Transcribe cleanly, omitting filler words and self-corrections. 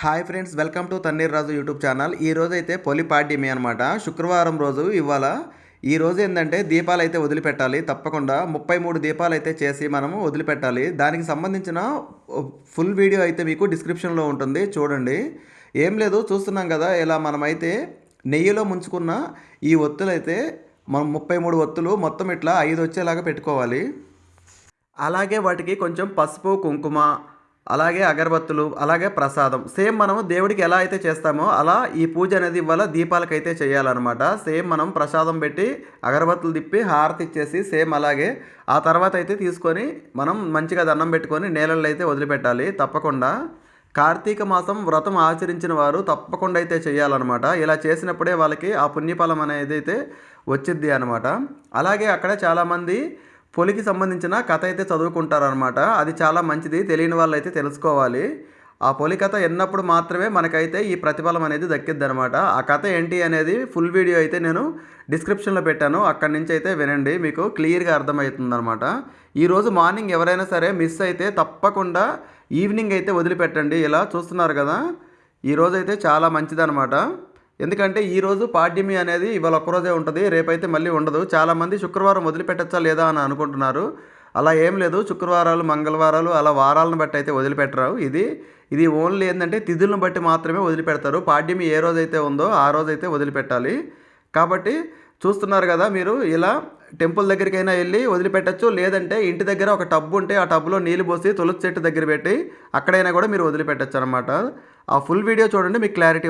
Hi friends, welcome to Thanneer Raju YouTube channel. ఈ రోజు అయితే పొలిపాడ్యమి అనమాట. శుక్రవారం రోజు ఇవాళ. ఈ రోజు ఏంటంటే దీపాలు అయితే వదిలిపెట్టాలి. తప్పకుండా 33 దీపాలు అయితే చేసి మనము వదిలిపెట్టాలి. దానికి సంబంధించిన ఫుల్ వీడియో అయితే మీకు డిస్క్రిప్షన్లో ఉంటుంది, చూడండి. ఏం లేదు, చూస్తున్నాం కదా ఇలా మనమైతే నెయ్యిలో ముంచుకున్న ఈ ఒత్తులు అయితే మనం 33 ఒత్తులు మొత్తం ఇట్లా 5 వచ్చేలాగా పెట్టుకోవాలి. అలాగే వాటికి కొంచెం పసుపు, కుంకుమ, అలాగే అగరబత్తులు, అలాగే ప్రసాదం సేమ్ మనం దేవుడికి ఎలా అయితే చేస్తామో అలా ఈ పూజ అనేది ఇవాళ దీపాలకైతే చేయాలన్నమాట. సేమ్ మనం ప్రసాదం పెట్టి అగరబత్తులు తిప్పి హారతి ఇచ్చేసి సేమ్ అలాగే ఆ తర్వాత అయితే తీసుకొని మనం మంచిగా దండం పెట్టుకొని నేలల్లో అయితే వదిలిపెట్టాలి. తప్పకుండా కార్తీక మాసం వ్రతం ఆచరించిన వారు తప్పకుండా అయితే చేయాలన్నమాట. ఇలా చేసినప్పుడే వాళ్ళకి ఆ పుణ్యఫలం అనేది అయితే వచ్చిద్ది అనమాట. అలాగే అక్కడ చాలామంది పొలికి సంబంధించిన కథ అయితే చదువుకుంటారనమాట. అది చాలా మంచిది, తెలియని వాళ్ళు అయితే తెలుసుకోవాలి. ఆ పొలి కథ ఎన్నప్పుడు మాత్రమే మనకైతే ఈ ప్రతిఫలం అనేది దక్కిద్ది అనమాట. ఆ కథ ఏంటి అనేది ఫుల్ వీడియో అయితే నేను డిస్క్రిప్షన్లో పెట్టాను, అక్కడి నుంచి అయితే వినండి, మీకు క్లియర్గా అర్థమవుతుంది అనమాట. ఈరోజు మార్నింగ్ ఎవరైనా సరే మిస్ అయితే తప్పకుండా ఈవినింగ్ అయితే వదిలిపెట్టండి. ఇలా చూస్తున్నారు కదా, ఈరోజు అయితే చాలా మంచిదనమాట. ఎందుకంటే ఈరోజు పాడ్యమి అనేది ఇవాళ ఒక్కరోజే ఉంటుంది, రేపైతే మళ్ళీ ఉండదు. చాలామంది శుక్రవారం వదిలిపెట్టచ్చా లేదా అని అనుకుంటున్నారు. అలా ఏం లేదు, శుక్రవారాలు, మంగళవారాలు అలా వారాలను బట్టి అయితే వదిలిపెట్టరు. ఇది ఓన్లీ ఏంటంటే తిథులను బట్టి మాత్రమే వదిలిపెడతారు. పాడ్యమి ఏ రోజైతే ఉందో ఆ రోజైతే వదిలిపెట్టాలి. కాబట్టి చూస్తున్నారు కదా మీరు, ఇలా టెంపుల్ దగ్గరికైనా వెళ్ళి వదిలిపెట్టచ్చు, లేదంటే ఇంటి దగ్గర ఒక టబ్బు ఉంటే ఆ టబ్లో నీళ్ళు పోసి తులసి చెట్టు దగ్గర పెట్టి అక్కడైనా కూడా మీరు వదిలిపెట్టచ్చు అనమాట. ఆ ఫుల్ వీడియో చూడండి, మీకు క్లారిటీ